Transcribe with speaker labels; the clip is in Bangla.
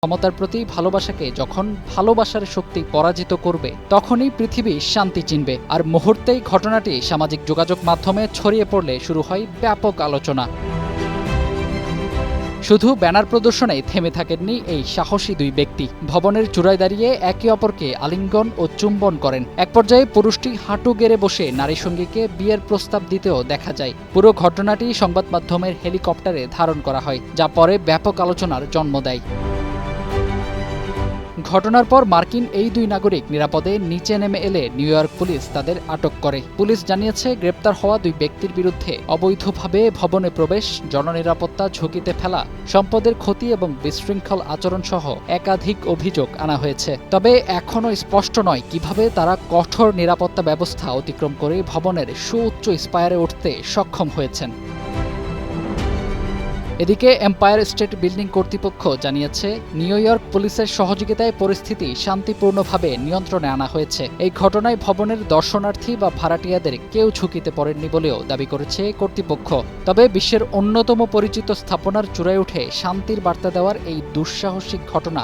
Speaker 1: ক্ষমতার প্রতি ভালোবাসাকে যখন ভালোবাসার শক্তি পরাজিত করবে তখনই পৃথিবী শান্তি চিনবে। আর মুহূর্তেই ঘটনাটি সামাজিক যোগাযোগ মাধ্যমে ছড়িয়ে পড়লে শুরু হয় ব্যাপক আলোচনা। শুধু ব্যানার প্রদর্শনেই থেমে থাকেননি এই সাহসী দুই ব্যক্তি। ভবনের চূড়ায় দাঁড়িয়ে একে অপরকে আলিঙ্গন ও চুম্বন করেন। এক পর্যায়ে পুরুষটি হাঁটু গেড়ে বসে নারী সঙ্গীকে বিয়ের প্রস্তাব দিতেও দেখা যায়। পুরো ঘটনাটি সংবাদ মাধ্যমের হেলিকপ্টারে ধারণ করা হয়, যা পরে ব্যাপক আলোচনার জন্ম দেয়। ঘটনার পর মার্কিন এই দুই নাগরিক নিরাপদে নিচে নেমে এলে নিউ ইয়র্ক পুলিশ তাদের আটক করে। পুলিশ জানিয়েছে, গ্রেপ্তার হওয়া দুই ব্যক্তির বিরুদ্ধে অবৈধভাবে ভবনে প্রবেশ, জননিরাপত্তা ঝুঁকিতে ফেলা, সম্পদের ক্ষতি এবং বিশৃঙ্খল আচরণসহ একাধিক অভিযোগ আনা হয়েছে। তবে এখনও স্পষ্ট নয় কিভাবে তারা কঠোর নিরাপত্তা ব্যবস্থা অতিক্রম করে ভবনের সুউচ্চ স্পায়ারে উঠতে সক্ষম হয়েছেন। এদিকে এম্পায়ার স্টেট বিল্ডিং কর্তৃপক্ষ জানিয়েছে, নিউ ইয়র্ক পুলিশের সহযোগিতায় পরিস্থিতি শান্তিপূর্ণভাবে নিয়ন্ত্রণে আনা হয়েছে। এই ঘটনায় ভবনের দর্শনার্থী বা ভাড়াটিয়াদের কেউ ঝুঁকিতে পড়েননি বলেও দাবি করেছে কর্তৃপক্ষ। তবে বিশ্বের অন্যতম পরিচিত স্থাপনার চূড়ায় উঠে শান্তির বার্তা দেওয়ার এই দুঃসাহসিক ঘটনা